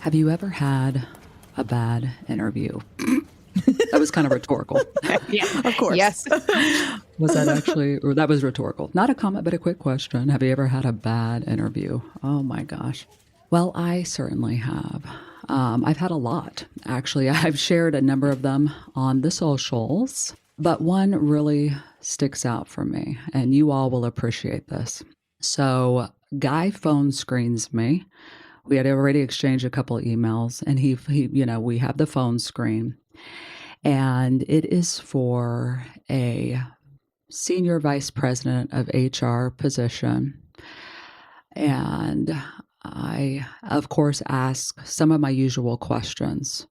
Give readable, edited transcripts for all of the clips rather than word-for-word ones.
Have you ever had a bad interview? That was kind of rhetorical. Yeah, Of course. Yes. Was that actually, or that was rhetorical? Not a comment, but a quick question. Have you ever had a bad interview? Oh my gosh. Well, I certainly have. I've had a lot, actually. I've shared a number of them on the socials, but one really sticks out for me, and you all will appreciate this. So, guy phone screens me. We had already exchanged a couple of emails, and he, we have the phone screen, and it is for a senior vice president of HR position. And I, of course, ask some of my usual questions.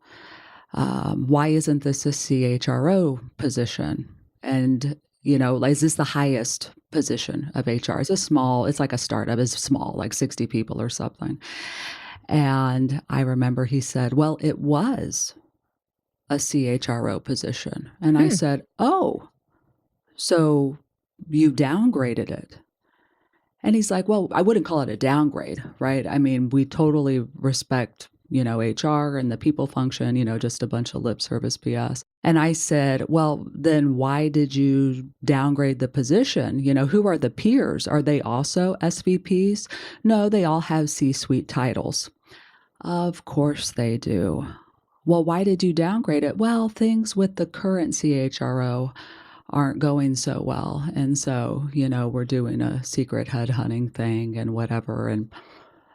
Why isn't this a CHRO position? And, is this the highest position of HR? It's like a startup, it's small, like 60 people or something. And I remember he said, well, it was a CHRO position. And I said, oh, so you downgraded it. And he's like, well, I wouldn't call it a downgrade, right? I mean, we totally respect, HR and the people function, just a bunch of lip service BS. And I said, well, then why did you downgrade the position? Who are the peers? Are they also SVPs? No, they all have C-suite titles. Of course they do. Well, why did you downgrade it? Well, things with the current CHRO aren't going so well. And so, we're doing a secret headhunting thing and whatever. And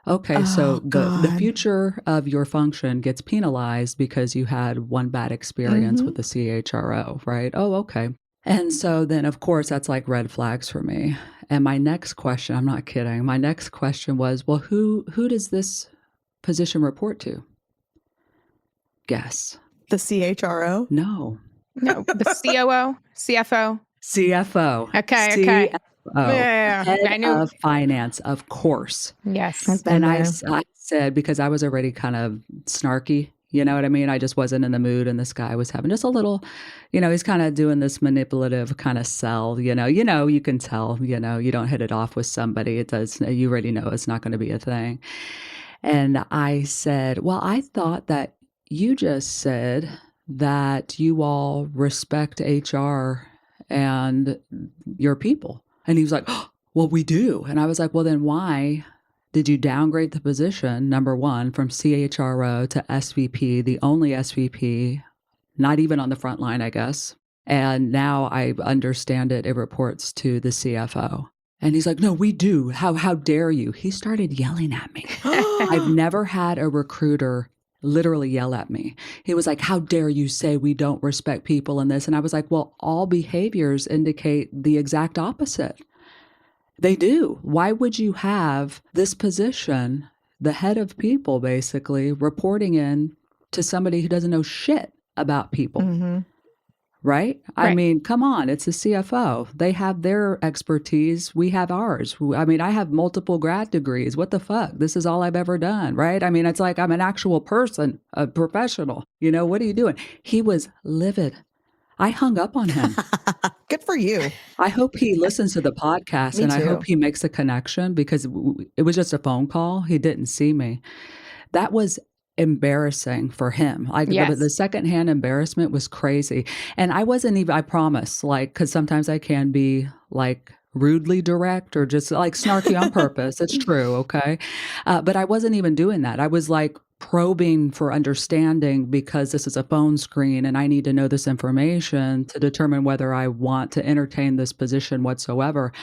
okay, so the future of your function gets penalized because you had one bad experience with the CHRO, right? Oh, okay. And so then, of course, that's like red flags for me. And my next question, I'm not kidding, my next question was, well, who does this position report to? Guess. The CHRO? No. No, the COO, CFO. CFO. Okay. Yeah. Head I knew. of finance, of course. Yes. And I said, because I was already kind of snarky, you know what I mean? I just wasn't in the mood, and this guy was having just a little, he's kind of doing this manipulative kind of sell, you can tell, you don't hit it off with somebody. It does, you already know it's not going to be a thing. And I said, well, I thought that you just said that you all respect HR and your people. And he was like, oh, well, we do. And I was like, well, then why did you downgrade the position, number one, from CHRO to SVP, the only SVP, not even on the front line, I guess. And now I understand it reports to the CFO. And he's like, no, we do. How dare you? He started yelling at me. I've never had a recruiter literally yell at me. He was like, how dare you say we don't respect people in this? And I was like, well, all behaviors indicate the exact opposite. They do. Why would you have this position, the head of people basically, reporting in to somebody who doesn't know shit about people? Right? I mean, come on, it's a CFO. They have their expertise. We have ours. I mean, I have multiple grad degrees. What the fuck? This is all I've ever done, right? I mean, it's like I'm an actual person, a professional. What are you doing? He was livid. I hung up on him. Good for you. I hope he listens to the podcast Me and too. I hope he makes a connection because it was just a phone call. He didn't see me. That was embarrassing for him. The secondhand embarrassment was crazy. And I wasn't even, I promise, because sometimes I can be rudely direct or just snarky on purpose. It's true. Okay. But I wasn't even doing that. I was probing for understanding because this is a phone screen and I need to know this information to determine whether I want to entertain this position whatsoever.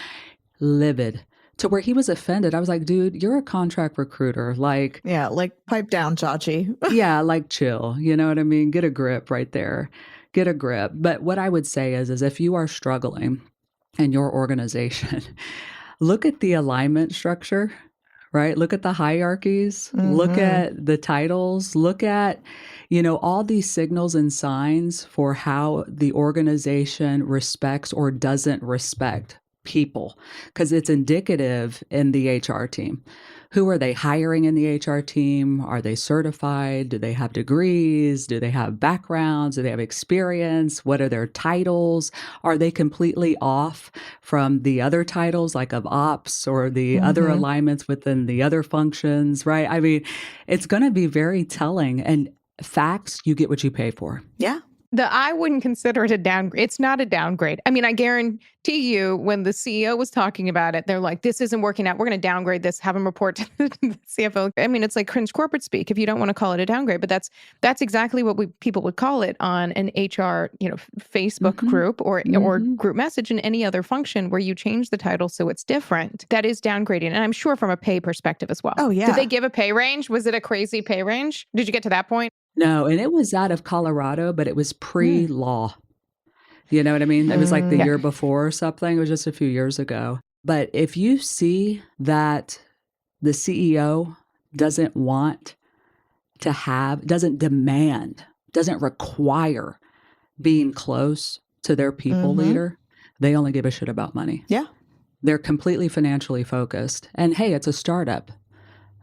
Livid. To where he was offended. I was like, dude, you're a contract recruiter. Yeah, pipe down, Chachi. Yeah, chill. You know what I mean? Get a grip right there. Get a grip. But what I would say is if you are struggling in your organization, look at the alignment structure, right? Look at the hierarchies. Look at the titles. Look at, all these signals and signs for how the organization respects or doesn't respect people because it's indicative in the HR team. Who are they hiring in the HR team? Are they certified? Do they have degrees? Do they have backgrounds? Do they have experience? What are their titles? Are they completely off from the other titles like of ops or the other alignments within the other functions, right? I mean, it's going to be very telling. And facts, you get what you pay for. Yeah. I wouldn't consider it a downgrade. It's not a downgrade. I mean, I guarantee you when the CEO was talking about it, they're like, this isn't working out. We're going to downgrade this, have them report to the CFO. I mean, it's like cringe corporate speak if you don't want to call it a downgrade, but that's exactly what people would call it on an HR, Facebook group or group message in any other function where you change the title so it's different. That is downgrading. And I'm sure from a pay perspective as well. Oh, yeah. Did they give a pay range? Was it a crazy pay range? Did you get to that point? No, and it was out of Colorado, but it was pre-law. You know what I mean? It was like the year before or something. It was just a few years ago. But if you see that the CEO doesn't want to have, doesn't demand, doesn't require being close to their people leader, they only give a shit about money. Yeah. They're completely financially focused. And hey, it's a startup.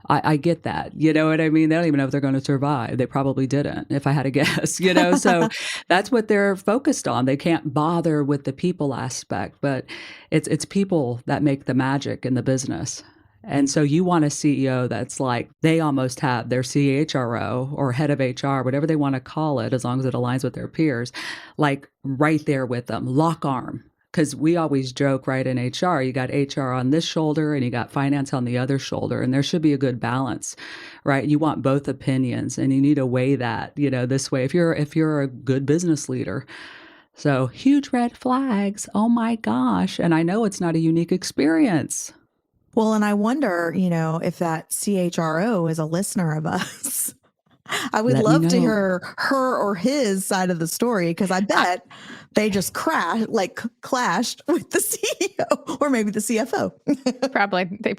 I get that. You know what I mean? They don't even know if they're going to survive. They probably didn't, if I had to guess, So that's what they're focused on. They can't bother with the people aspect, but it's people that make the magic in the business. And so you want a CEO that's like, they almost have their CHRO or head of HR, whatever they want to call it, as long as it aligns with their peers, like right there with them, lock arm. Because we always joke, right, in HR, you got HR on this shoulder and you got finance on the other shoulder, and there should be a good balance, right? You want both opinions, and you need to weigh that, this way. If you're a good business leader, so huge red flags. Oh my gosh! And I know it's not a unique experience. Well, and I wonder, if that CHRO is a listener of us. I would love to hear her or his side of the story, because I bet they just clashed with the CEO or maybe the CFO. They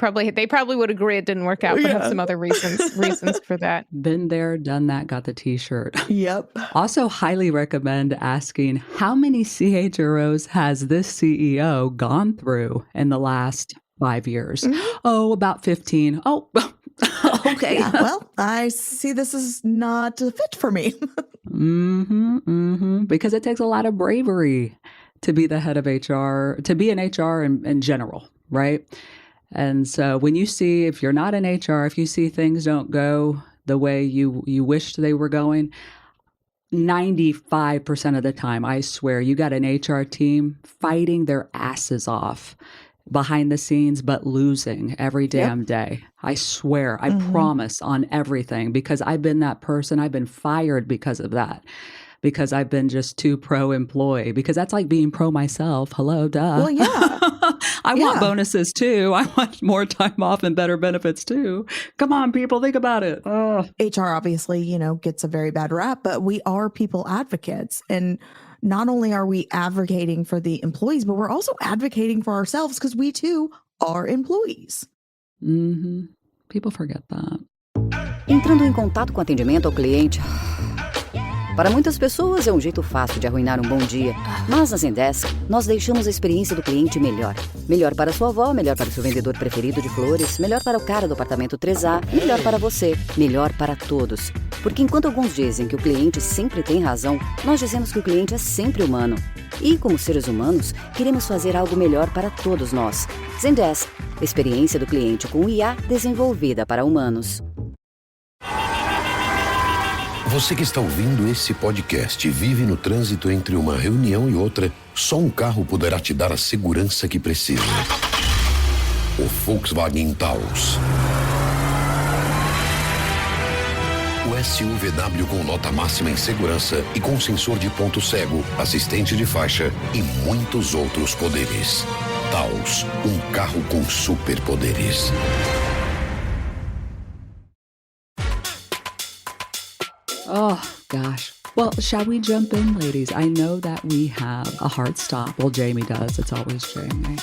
probably would agree it didn't work out, but have some other reasons for that. Been there, done that, got the t-shirt. Yep. Also highly recommend asking how many CHROs has this CEO gone through in the last 5 years? Oh, about 15. Oh, okay. Yeah, well, I see this is not a fit for me. Because it takes a lot of bravery to be the head of HR, to be in HR in general, right? And so when you see, if you're not in HR, if you see things don't go the way you wished they were going, 95% of the time, I swear, you got an HR team fighting their asses off behind the scenes, but losing every damn day. I swear, I promise on everything, because I've been that person. I've been fired because of that, because I've been just too pro-employee, because that's like being pro myself. Hello, duh. Well, yeah. I want bonuses too. I want more time off and better benefits too. Come on, people, think about it. HR obviously, gets a very bad rap, but we are people advocates. And not only are we advocating for the employees, but we're also advocating for ourselves, because we too are employees. People forget that. Entrando em contato com atendimento ao cliente. Para muitas pessoas é um jeito fácil de arruinar um bom dia. Mas na Zendesk, nós deixamos a experiência do cliente melhor. Melhor para sua avó, melhor para o seu vendedor preferido de flores, melhor para o cara do apartamento 3A, melhor para você, melhor para todos. Porque enquanto alguns dizem que o cliente sempre tem razão, nós dizemos que o cliente é sempre humano. E como seres humanos, queremos fazer algo melhor para todos nós. Zendesk, experiência do cliente com IA desenvolvida para humanos. Você que está ouvindo esse podcast vive no trânsito entre uma reunião e outra, só um carro poderá te dar a segurança que precisa. O Volkswagen Taos. O SUVW com nota máxima em segurança e com sensor de ponto cego, assistente de faixa e muitos outros poderes. Taos, um carro com superpoderes. Oh, gosh. Well, shall we jump in, ladies? I know that we have a hard stop. Well, Jamie does. It's always Jamie.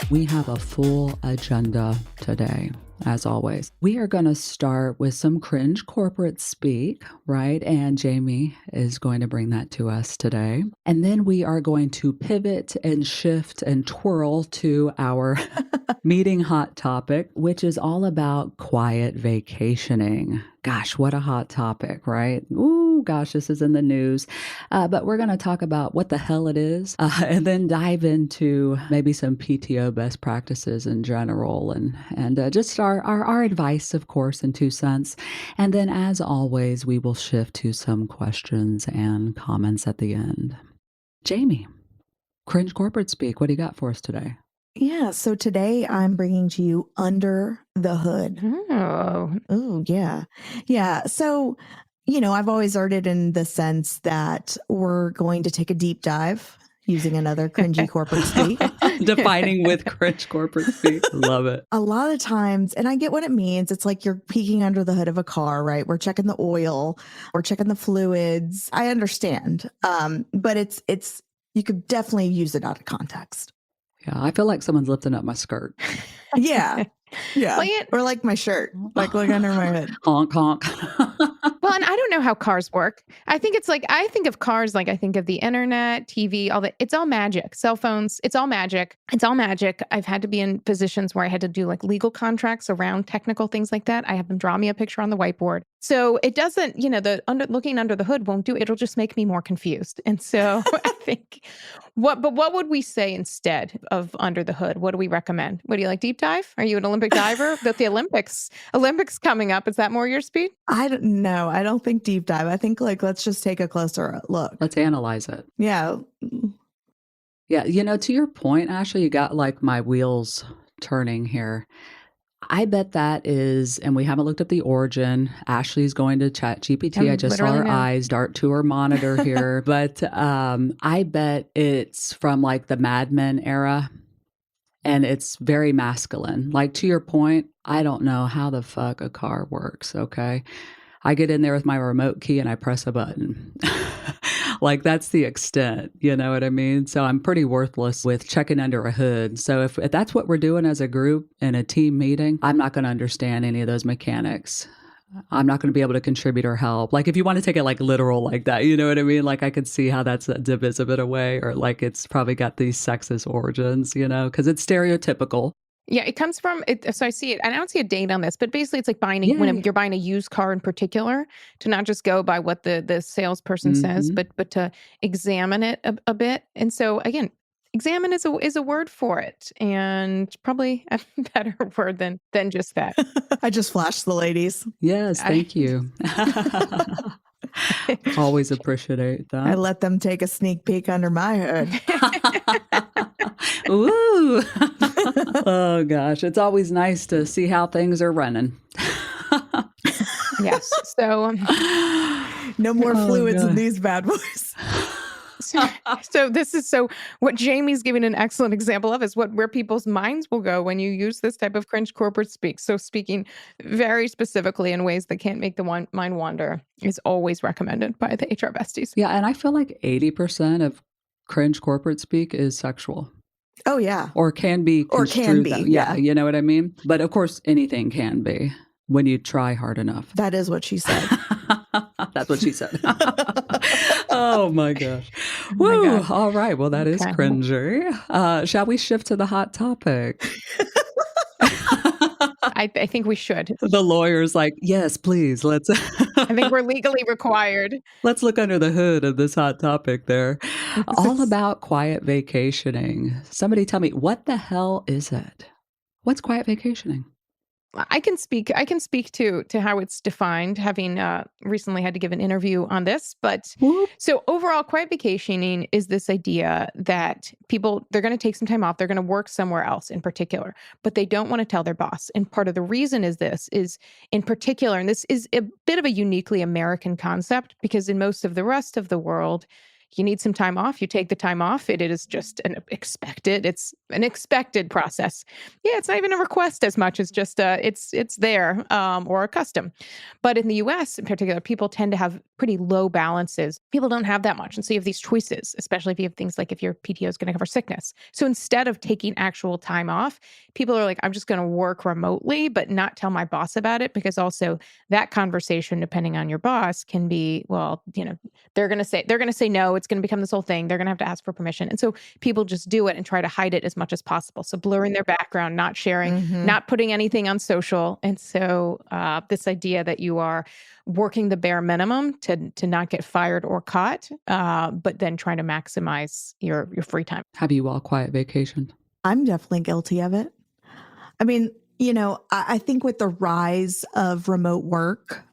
We have a full agenda today. as always. We are going to start with some cringe corporate speak, right? And Jamie is going to bring that to us today. And then we are going to pivot and shift and twirl to our meeting hot topic, which is all about quiet vacationing. Gosh, what a hot topic, right? Ooh, gosh, this is in the news. But we're going to talk about what the hell it is and then dive into maybe some PTO best practices in general and just our advice, of course, in 2 cents. And then, as always, we will shift to some questions and comments at the end. Jamie, cringe corporate speak, what do you got for us today? Yeah, so today I'm bringing to you Under the Hood. Oh, yeah. Yeah. So, I've always heard it in the sense that we're going to take a deep dive using another cringy corporate speak. Defining with cringe corporate speak. Love it. A lot of times, and I get what it means. It's like you're peeking under the hood of a car, right? We're checking the oil, we're checking the fluids. I understand. But it's you could definitely use it out of context. Yeah, I feel like someone's lifting up my skirt. Yeah. Yeah. Or like my shirt, like look under my hood. Honk, honk. Well, and I don't know how cars work. I think it's like, I think of cars like I think of the internet, TV, all that. It's all magic. Cell phones, it's all magic. It's all magic. I've had to be in positions where I had to do like legal contracts around technical things like that. I have them draw me a picture on the whiteboard. So it doesn't, looking under the hood won't do, it'll just make me more confused. And so I think but what would we say instead of under the hood? What do we recommend? What do you like, deep dive? Are you an Olympic diver? The Olympics coming up. Is that more your speed? I don't know. I don't think deep dive. I think let's just take a closer look. Let's analyze it. Yeah. Yeah. To your point, Ashley, you got like my wheels turning here. I bet that is, and we haven't looked up the origin. Ashley's going to ChatGPT. I just saw her eyes dart to her monitor here. But I bet it's from like the Mad Men era. And it's very masculine. Like to your point, I don't know how the fuck a car works, okay? I get in there with my remote key and I press a button. Like that's the extent, you know what I mean? So I'm pretty worthless with checking under a hood. So if that's what we're doing as a group in a team meeting, I'm not going to understand any of those mechanics. I'm not going to be able to contribute or help. Like if you want to take it like literal like that, you know what I mean? Like I could see how that's a divisive in a way, or like it's probably got these sexist origins, because it's stereotypical. Yeah, it comes from it. So I see it. I don't see a date on this, but basically it's like buying when you're buying a used car in particular, to not just go by what the salesperson says, but to examine it a bit. And so again, examine is a word for it, and probably a better word than just that. I just flashed the ladies. Yes, thank you. Always appreciate that. I let them take a sneak peek under my hood. Ooh. Oh gosh, it's always nice to see how things are running. Yes. So no more fluids in these bad boys. So what Jamie's giving an excellent example of is where people's minds will go when you use this type of cringe corporate speak. So speaking very specifically in ways that can't make the mind wander is always recommended by the HR besties. Yeah, and I feel like 80% of cringe corporate speak is sexual. Oh yeah. Or can be. Or can be. Yeah, you know what I mean? But of course, anything can be when you try hard enough. That is what she said. That's what she said. Oh my gosh. Woo. My all right. Well, that is cringy. Shall we shift to the hot topic? I think we should. The lawyer's like, yes, please. Let's. I think we're legally required. Let's look under the hood of this hot topic there. All about quiet vacationing. Somebody tell me, what the hell is it? What's quiet vacationing? I can speak to how it's defined, having recently had to give an interview on this. But so overall, quiet vacationing is this idea that they're going to take some time off. They're going to work somewhere else in particular, but they don't want to tell their boss. And part of the reason is in particular, and this is a bit of a uniquely American concept, because in most of the rest of the world, you need some time off, you take the time off. It is just it's an expected process. Yeah, it's not even a request as much as just it's there, or a custom. But in the US in particular, people tend to have pretty low balances. People don't have that much. And so you have these choices, especially if you have things like if your PTO is going to cover sickness. So instead of taking actual time off, people are like, I'm just going to work remotely, but not tell my boss about it, because also that conversation, depending on your boss, can be, well, they're going to say no, it's going to become this whole thing. They're going to have to ask for permission. And so people just do it and try to hide it as much as possible. So blurring their background, not sharing, not putting anything on social. And so this idea that you are working the bare minimum to not get fired or caught, but then trying to maximize your free time. Have you all quiet vacationed? I'm definitely guilty of it. I mean, I think with the rise of remote work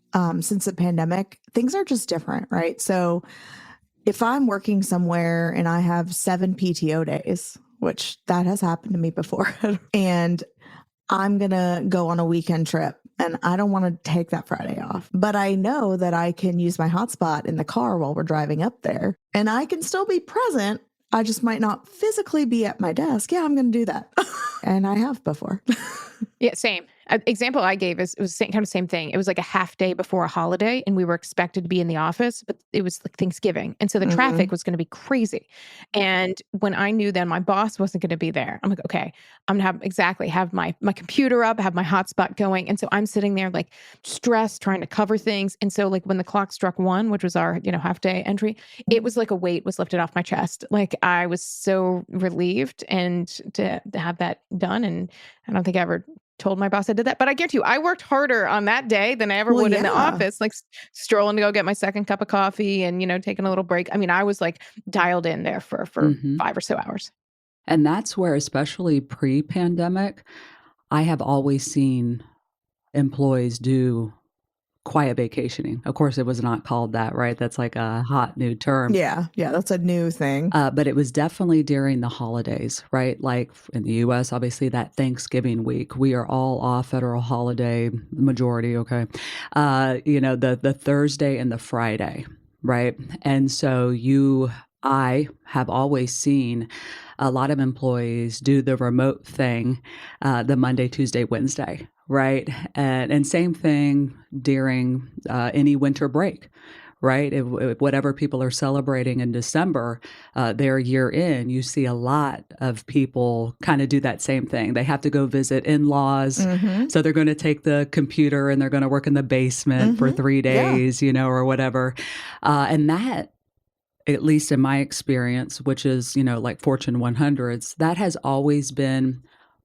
since the pandemic, things are just different, right? So if I'm working somewhere and I have 7 PTO days, which that has happened to me before, and I'm going to go on a weekend trip and I don't want to take that Friday off, but I know that I can use my hotspot in the car while we're driving up there and I can still be present. I just might not physically be at my desk. Yeah, I'm going to do that. And I have before. Yeah, same. Example I gave is it was kind of same thing. It was like a half day before a holiday and we were expected to be in the office, but it was like Thanksgiving. And so the traffic was going to be crazy. And when I knew then my boss wasn't going to be there, I'm like, okay, I'm going to have my computer up, have my hotspot going. And so I'm sitting there like stressed, trying to cover things. And so like when the clock struck 1, which was our, half day entry, it was like a weight was lifted off my chest. Like I was so relieved and to have that done. And I don't think I ever told my boss I did that, but I guarantee you, I worked harder on that day than I ever would in the office, like strolling to go get my second cup of coffee and, taking a little break. I mean, I was like dialed in there for 5 or so hours. And that's where, especially pre-pandemic, I have always seen employees do quiet vacationing. Of course, it was not called that, right? That's like a hot new term. Yeah, that's a new thing. But it was definitely during the holidays, right? Like in the US, obviously that Thanksgiving week, we are all off federal holiday, majority, okay? The Thursday and the Friday, right? And so I have always seen a lot of employees do the remote thing, the Monday, Tuesday, Wednesday, right? And same thing during any winter break, right? If whatever people are celebrating in December, their year in, you see a lot of people kind of do that same thing. They have to go visit in-laws. So they're going to take the computer and they're going to work in the basement for 3 days, or whatever. And that, at least in my experience, which is, like Fortune 100s, that has always been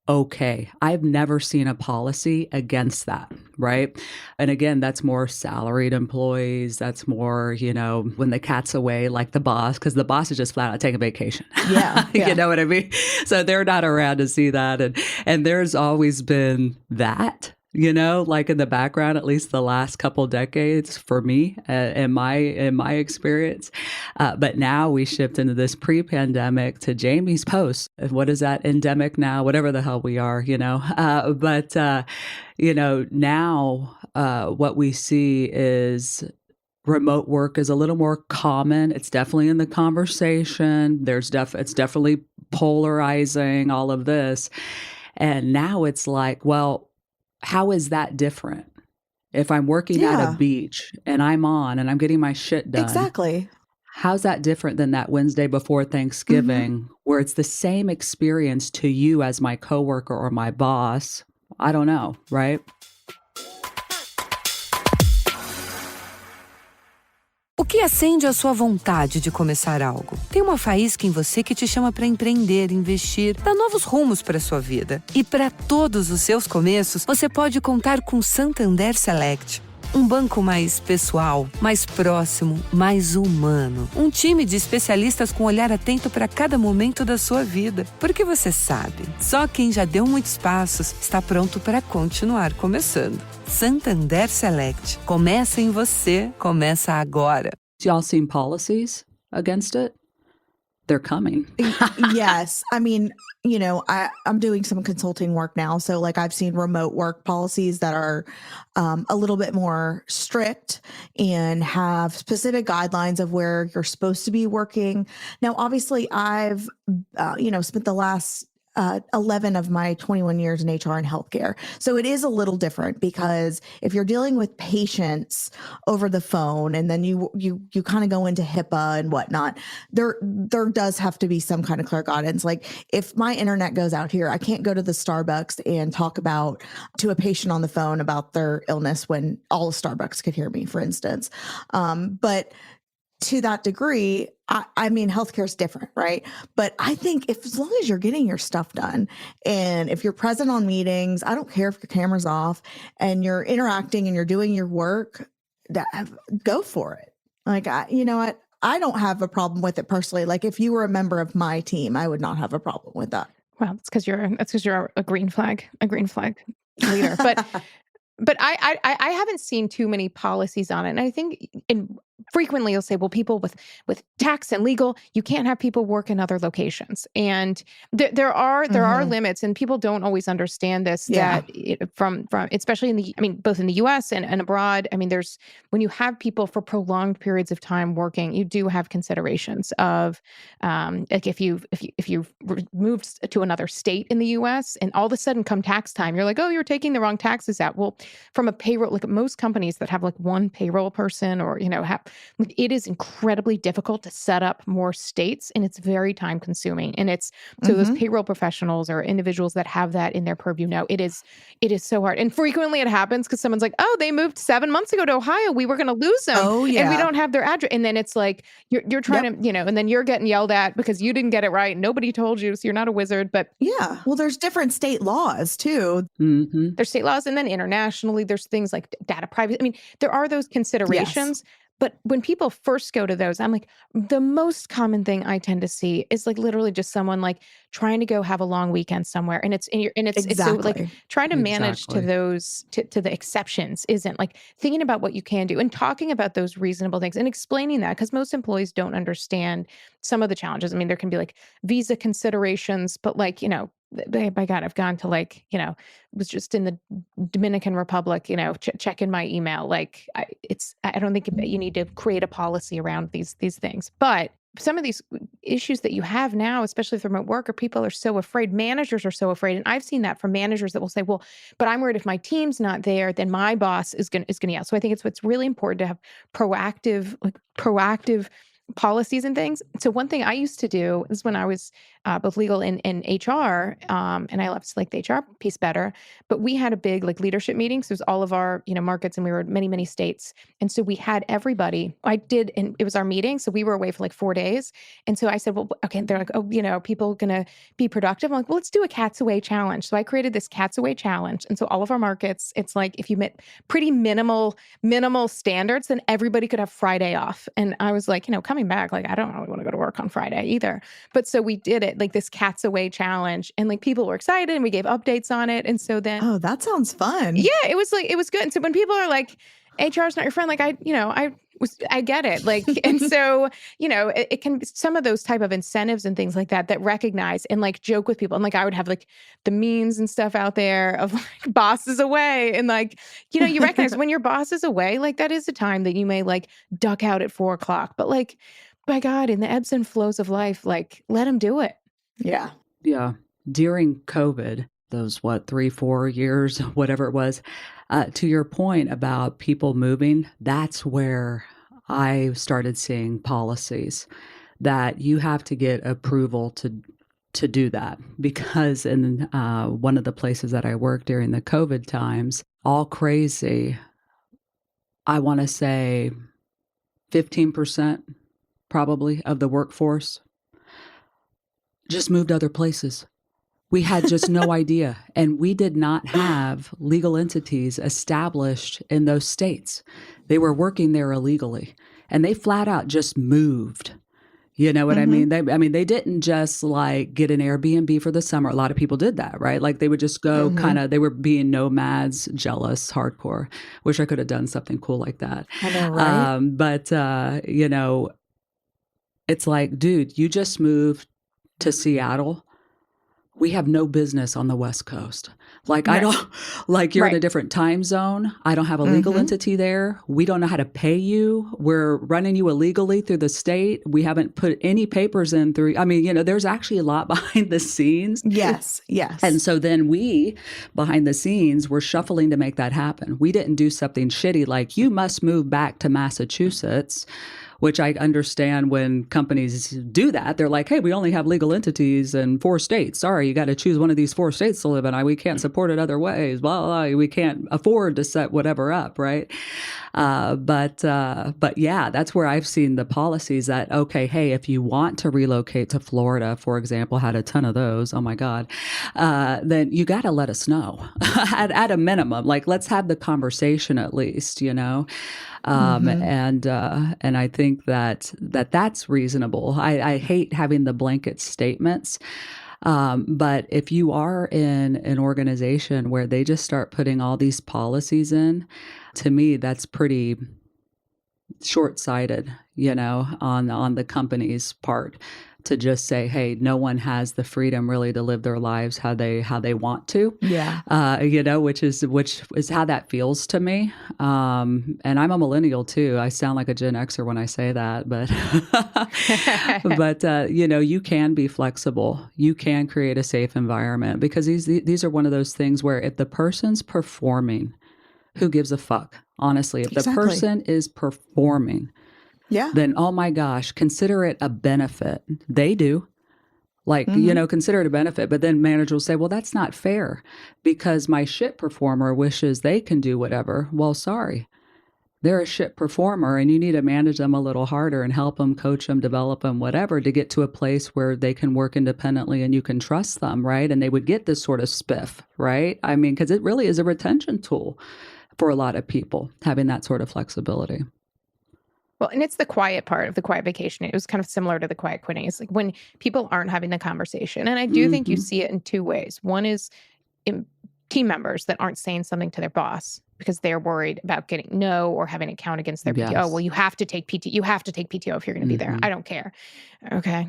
okay. I've never seen a policy against that, right? And again, that's more salaried employees. That's more, when the cat's away, like the boss, because the boss is just flat out taking vacation. Yeah. You know what I mean? So they're not around to see that. And there's always been that. Like in the background, at least the last couple decades for me, in my experience. But now we shift into this pre-pandemic to Jamie's post. What is that? Endemic now, whatever the hell we are, But now what we see is remote work is a little more common. It's definitely in the conversation. It's definitely polarizing, all of this. And now it's like, well, how is that different? If I'm working at a beach and I'm on and I'm getting my shit done. Exactly. How's that different than that Wednesday before Thanksgiving where it's the same experience to you as my coworker or my boss? I don't know, right? O que acende a sua vontade de começar algo? Tem uma faísca em você que te chama para empreender, investir, dar novos rumos para sua vida. E para todos os seus começos, você pode contar com Santander Select. Um banco mais pessoal, mais próximo, mais humano. Um time de especialistas com olhar atento para cada momento da sua vida. Porque você sabe, só quem já deu muitos passos está pronto para continuar começando. Santander Select. Começa em você, começa agora. Y'all seen policies against it? they're coming. Yes. I mean, I'm doing some consulting work now. So like I've seen remote work policies that are a little bit more strict and have specific guidelines of where you're supposed to be working. Now, obviously I've, spent the last 11 of my 21 years in HR and healthcare. So it is a little different because if you're dealing with patients over the phone and then you kind of go into HIPAA and whatnot, there does have to be some kind of clear guidance. Like if my internet goes out here, I can't go to the Starbucks and talk to a patient on the phone about their illness when all of Starbucks could hear me, for instance. But to that degree, I mean, healthcare is different, right? But I think as long as you're getting your stuff done and if you're present on meetings, I don't care if your camera's off and you're interacting and you're doing your work, go for it. Like, you know what? I don't have a problem with it personally. Like if you were a member of my team, I would not have a problem with that. Well, that's because you're a green flag leader. But I haven't seen too many policies on it. And I think frequently you'll say, well, people with tax and legal, you can't have people work in other locations. And there are limits, and people don't always understand this, that from especially both in the US and abroad. I mean, when you have people for prolonged periods of time working, you do have considerations of like if you've moved to another state in the US and all of a sudden come tax time, you're like, oh, you're taking the wrong taxes out. Well, from a payroll, like most companies that have like one payroll person or, it is incredibly difficult to set up more states, and it's very time consuming. And so those payroll professionals or individuals that have that in their purview know it is so hard. And frequently it happens because someone's like, oh, they moved 7 months ago to Ohio. We were going to lose them. Oh, yeah. And we don't have their address. And then it's like, you're trying to, and then you're getting yelled at because you didn't get it right. Nobody told you. So you're not a wizard, but yeah. Well, there's different state laws too. Mm-hmm. There's state laws. And then internationally, there's things like data privacy. I mean, there are those considerations. Yes. But when people first go to those, I'm like, the most common thing I tend to see is like literally just someone like trying to go have a long weekend somewhere. And it's so like trying to manage to those, to the exceptions isn't like thinking about what you can do and talking about those reasonable things and explaining that, because most employees don't understand some of the challenges. I mean, there can be like visa considerations, but like, by God, I've gone to like, was just in the Dominican Republic, checking my email. Like I don't think you need to create a policy around these things, but some of these issues that you have now, especially with remote work, or people are so afraid, managers are so afraid. And I've seen that from managers that will say, well, but I'm worried if my team's not there, then my boss is going to yell. So I think it's really important to have proactive policies and things. So one thing I used to do is when I was both legal and HR, and I loved to like the HR piece better, but we had a big like leadership meeting. So it was all of our, markets, and we were in many, many states. And so we had everybody, and it was our meeting. So we were away for like 4 days. And so I said, well, okay. They're like, oh, people going to be productive. I'm like, well, let's do a Cats Away challenge. So I created this Cats Away challenge. And so all of our markets, it's like, if you met pretty minimal standards, then everybody could have Friday off. And I was like, coming back, like, I don't really want to go to work on Friday either. But so we did it, like this Cats Away challenge, and like people were excited and we gave updates on it. And so then, oh, that sounds fun. Yeah, it was good. And so when people are like, HR is not your friend, like I get it. Like, and so, it can be some of those type of incentives and things like that recognize and like joke with people. And like, I would have like the memes and stuff out there of like boss is away. And like, you recognize when your boss is away, like that is a time that you may like duck out at 4:00, but like, by God, in the ebbs and flows of life, like let them do it. Yeah. Yeah. During COVID, those 3-4 years, whatever it was, to your point about people moving, that's where I started seeing policies that you have to get approval to do that. Because in one of the places that I worked during the COVID times, all crazy, I want to say 15% probably of the workforce just moved other places. We had just no idea. And we did not have legal entities established in those states. They were working there illegally, and they flat out just moved. You know what I mean? They didn't just like get an Airbnb for the summer. A lot of people did that, right? Like they would just go they were being nomads, jealous, hardcore. Wish I could have done something cool like that. I know, right? But It's like, dude, you just moved to Seattle. We have no business on the West Coast. Like, I don't, like, you're in a different time zone. I don't have a legal entity there. We don't know how to pay you. We're running you illegally through the state. We haven't put any papers in through, I mean, you know, there's actually a lot behind the scenes. Yes. And so then we, behind the scenes, were shuffling to make that happen. We didn't do something shitty like, you must move back to Massachusetts, which I understand when companies do that. They're like, hey, we only have legal entities in 4 states. Sorry, you got to choose one of these 4 states to live in. We can't support it other ways. Blah, blah, blah. We can't afford to set whatever up, right? But yeah, that's where I've seen the policies that, okay, hey, if you want to relocate to Florida, for example, had a ton of those, oh my God, then you got to let us know at a minimum. Like, let's have the conversation at least, you know? And I think that's reasonable. I hate having the blanket statements. But if you are in an organization where they just start putting all these policies in, to me, that's pretty short-sighted, you know, on the company's part, to just say, hey, no one has the freedom really to live their lives how they want to. Yeah. You know, which is how that feels to me. And I'm a millennial too. I sound like a Gen Xer when I say that, but but you know, you can be flexible. You can create a safe environment, because these are one of those things where if the person's performing, who gives a fuck? Honestly, if the person is performing, then, oh my gosh, consider it a benefit. They do. Like, you know, consider it a benefit. But then manager will say, well, that's not fair because my shit performer wishes they can do whatever. Well, sorry. They're a shit performer and you need to manage them a little harder and help them, coach them, develop them, whatever, to get to a place where they can work independently and you can trust them, right? And they would get this sort of spiff, right? I mean, because it really is a retention tool for a lot of people, having that sort of flexibility. Well, and it's the quiet part of the quiet vacation. It was kind of similar to the quiet quitting. It's like when people aren't having the conversation. And I do think you see it in 2 ways. One is in team members that aren't saying something to their boss because they're worried about getting no or having it count against their PTO. Well, you have to take PTO. You have to take PTO if you're going to be there. I don't care. Okay.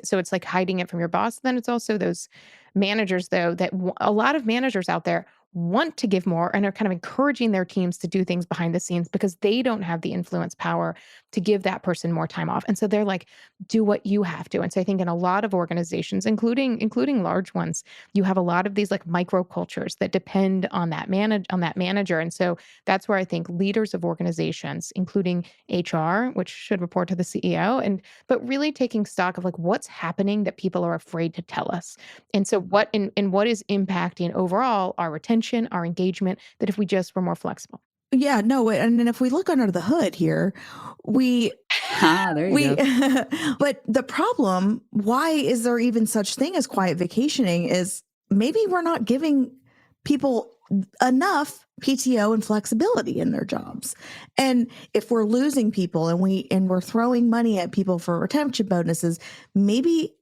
So it's like hiding it from your boss. Then it's also those managers, though, that a lot of managers out there want to give more and are kind of encouraging their teams to do things behind the scenes because they don't have the influence power to give that person more time off. And so they're like, do what you have to. And so I think in a lot of organizations, including large ones, you have a lot of these like micro cultures that depend on that manager. And so that's where I think leaders of organizations, including HR, which should report to the CEO, but really taking stock of like what's happening that people are afraid to tell us. And so what is impacting overall our retention, our engagement, that if we just were more flexible. Yeah, no, and then if we look under the hood here, there you go. But the problem, why is there even such thing as quiet vacationing, is maybe we're not giving people enough PTO and flexibility in their jobs. And if we're losing people and we're throwing money at people for retention bonuses, maybe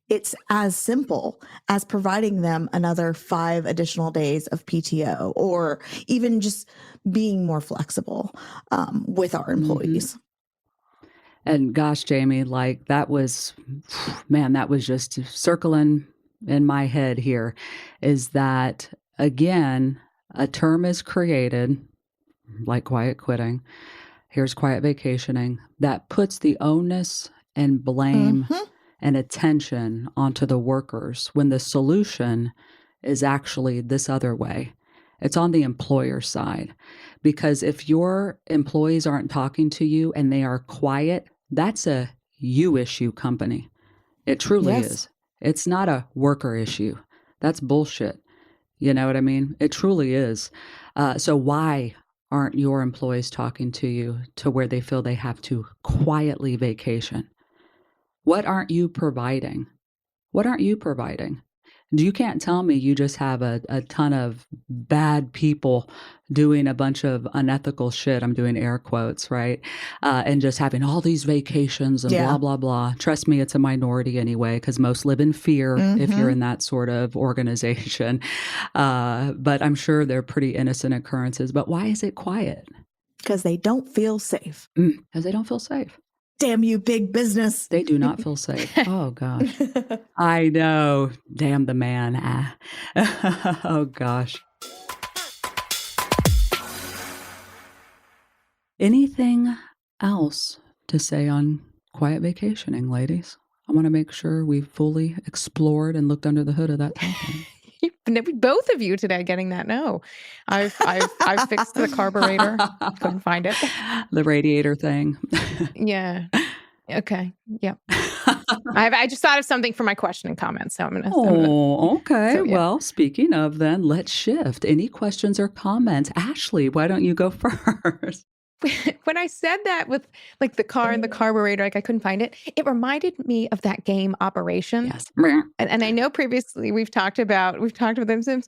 it's as simple as providing them another 5 additional days of PTO, or even just being more flexible with our employees. And gosh, Jamie, like that was just circling in my head here, is that, again, a term is created, like quiet quitting. Here's quiet vacationing, that puts the onus and blame and attention onto the workers when the solution is actually this other way. It's on the employer side. Because if your employees aren't talking to you and they are quiet, that's a you issue, company. It truly is. It's not a worker issue. That's bullshit. You know what I mean? It truly is. So why aren't your employees talking to you to where they feel they have to quietly vacation? What aren't you providing? What aren't you providing? You can't tell me you just have a ton of bad people doing a bunch of unethical shit. I'm doing air quotes, right? And just having all these vacations and blah, blah, blah. Trust me, it's a minority anyway, because most live in fear if you're in that sort of organization. But I'm sure they're pretty innocent occurrences. But why is it quiet? Because they don't feel safe. Because they don't feel safe. Damn you, big business. They do not feel safe. Oh, gosh. I know. Damn the man. Oh, gosh. Anything else to say on quiet vacationing, ladies? I want to make sure we fully explored and looked under the hood of that topic. Both of you today getting that. No, I've fixed the carburetor. Couldn't find it. The radiator thing. Yeah. Okay. Yep. I just thought of something for my question and comments. So I'm gonna. Okay. So, yeah. Well, speaking of, then let's shift. Any questions or comments? Ashley, why don't you go first? When I said that with like the car and the carburetor, like I couldn't find it, it reminded me of that game Operation. Yes. And I know previously we've talked about them since.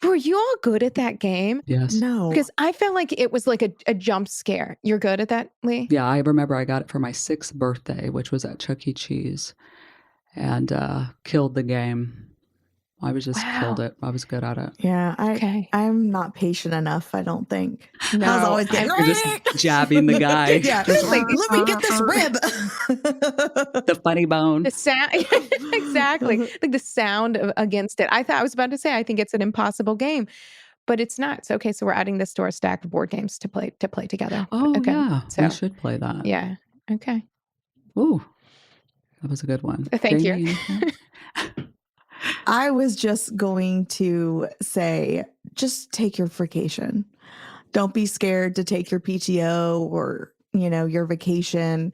Were you all good at that game? Yes. No. Because I felt like it was like a jump scare. You're good at that, Leigh? Yeah, I remember I got it for my 6th birthday, which was at Chuck E. Cheese, and killed the game. I was just killed it. I was good at it. Yeah, I'm not patient enough, I don't think. No, I was always getting You're just jabbing the guy. yeah, like, let me get this rib. The funny bone. The sound, exactly. Like the sound against it. I was about to say, I think it's an impossible game, but it's not. So, okay, so we're adding this to our stack of board games to play together. Oh, okay. yeah. So, we should play that. Yeah. Okay. Ooh, that was a good one. Thank Jamie, you. I was just going to say, just take your vacation. Don't be scared to take your PTO or, your vacation.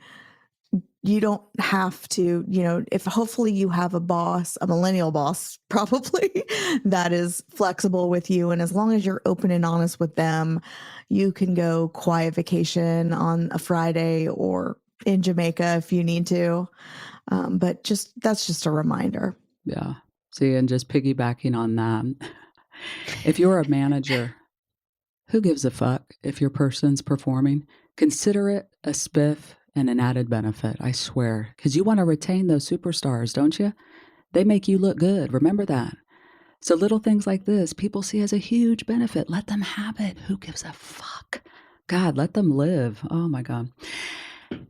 You don't have to, if hopefully you have a boss, a millennial boss, probably that is flexible with you. And as long as you're open and honest with them, you can go quiet vacation on a Friday or in Jamaica if you need to. But that's just a reminder. Yeah. See, and just piggybacking on that, if you're a manager, who gives a fuck if your person's performing? Consider it a spiff and an added benefit, I swear. Because you want to retain those superstars, don't you? They make you look good. Remember that. So little things like this, people see as a huge benefit. Let them have it. Who gives a fuck? God, let them live. Oh, my God.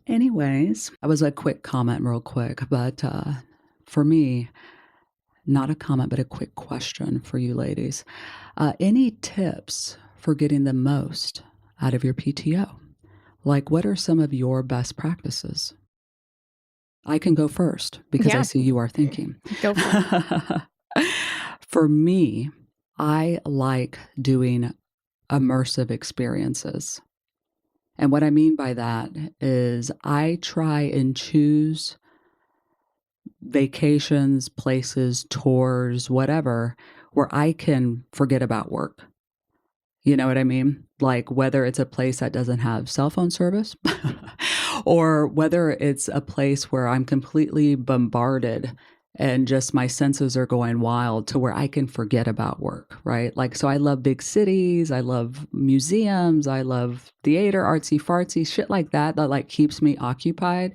Anyways, that was a quick comment real quick. But for me, not a comment, but a quick question for you ladies. Any tips for getting the most out of your PTO? Like, what are some of your best practices? I can go first because I see you are thinking. Go for it. For me, I like doing immersive experiences. And what I mean by that is I try and choose vacations, places, tours, whatever, where I can forget about work. You know what I mean? Like whether it's a place that doesn't have cell phone service or whether it's a place where I'm completely bombarded and just my senses are going wild to where I can forget about work, right? Like, so I love big cities. I love museums. I love theater, artsy fartsy, shit like that like keeps me occupied.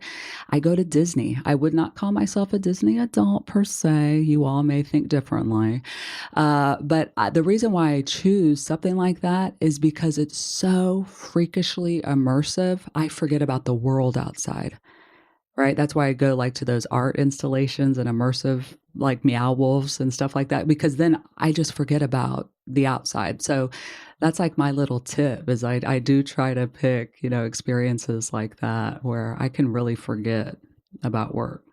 I go to Disney. I would not call myself a Disney adult per se. You all may think differently. But the reason why I choose something like that is because it's so freakishly immersive. I forget about the world outside. Right. That's why I go like to those art installations and immersive like Meow Wolves and stuff like that, because then I just forget about the outside. So that's like my little tip is I do try to pick, experiences like that where I can really forget about work.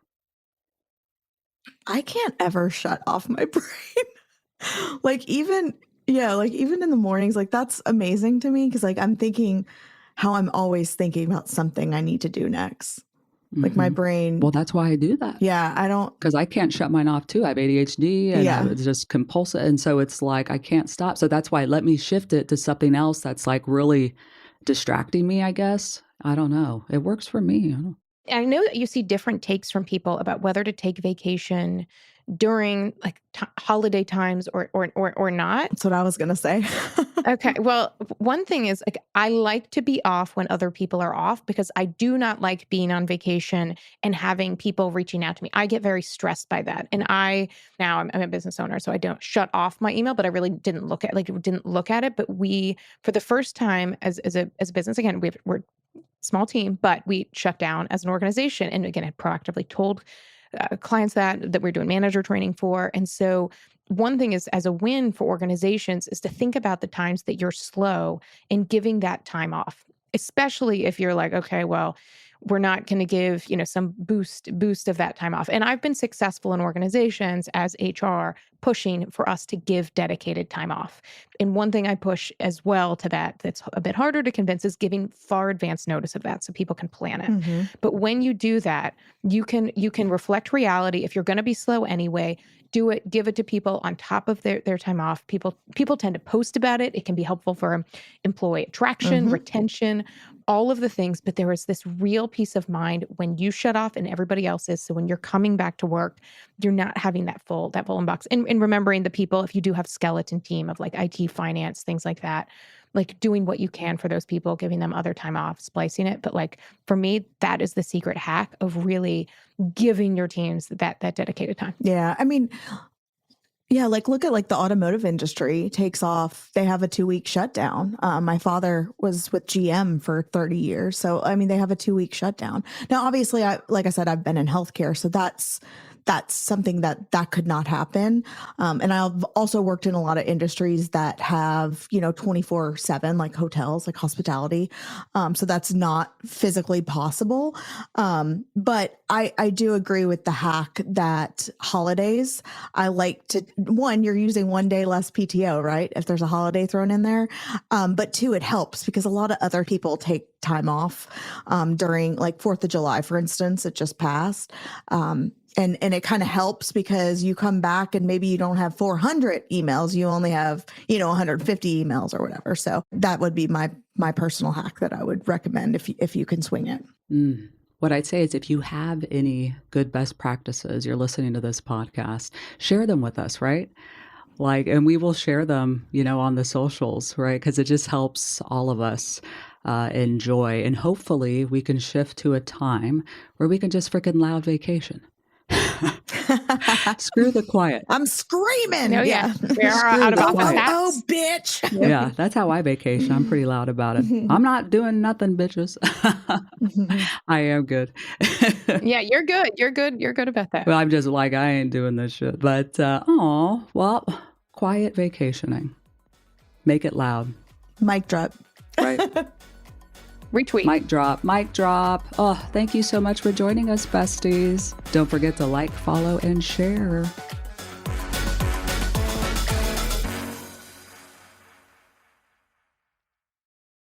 I can't ever shut off my brain. even in the mornings, like that's amazing to me because like I'm thinking how I'm always thinking about something I need to do next. Like my brain. Well, that's why I do that. Yeah, I don't. Because I can't shut mine off too. I have ADHD and it's just compulsive. And so it's like I can't stop. So that's why let me shift it to something else that's like really distracting me, I guess. I don't know. It works for me. I know that you see different takes from people about whether to take vacation during like holiday times or not. That's what I was going to say. Okay. Well, one thing is like, I like to be off when other people are off because I do not like being on vacation and having people reaching out to me. I get very stressed by that. And I'm a business owner, so I don't shut off my email, but I really didn't look at it. But we, for the first time as a business, again, we're small team, but we shut down as an organization. And again, had proactively told clients that we're doing manager training for. And so one thing is, as a win for organizations, is to think about the times that you're slow and giving that time off, especially if you're like, okay, well, we're not going to give, some boost of that time off. And I've been successful in organizations as HR pushing for us to give dedicated time off. And one thing I push as well to that's a bit harder to convince is giving far advance notice of that so people can plan it. Mm-hmm. But when you do that, you can reflect reality. If you're going to be slow anyway, do it, give it to people on top of their time off. People tend to post about it. It can be helpful for employee attraction, retention, all of the things. But there is this real peace of mind when you shut off and everybody else is. So when you're coming back to work, you're not having that full inbox. And remembering the people, if you do have skeleton team of like IT, finance, things like that, like doing what you can for those people, giving them other time off, splicing it. But like for me, that is the secret hack of really giving your teams that dedicated time. Yeah. I mean, yeah, like look at like the automotive industry takes off. They have a 2-week shutdown. My father was with GM for 30 years. So, I mean, they have a 2-week shutdown. Now, obviously, like I said, I've been in healthcare. So that's something that could not happen. And I've also worked in a lot of industries that have, 24/7, like hotels, like hospitality. So that's not physically possible. But I do agree with the hack that holidays, I like to, one, you're using 1 day less PTO, right? If there's a holiday thrown in there. But two, it helps because a lot of other people take time off during like 4th of July, for instance, it just passed. And it kind of helps because you come back and maybe you don't have 400 emails. You only have, 150 emails or whatever. So that would be my personal hack that I would recommend if you can swing it. What I'd say is if you have any good best practices, you're listening to this podcast, share them with us, right? And we will share them, on the socials, right? Because it just helps all of us enjoy. And hopefully we can shift to a time where we can just freaking loud vacation. Screw the quiet. I'm screaming. Oh, yeah. We're out of office hats. Oh, bitch. Yeah, that's how I vacation. I'm pretty loud about it. I'm not doing nothing, bitches. I am good. Yeah, you're good. You're good. You're good about that. Well, I'm just like, I ain't doing this shit. But, quiet vacationing. Make it loud. Mic drop. Right. Retweet. Mic drop. Mic drop. Oh, thank you so much for joining us, besties. Don't forget to like, follow, and share.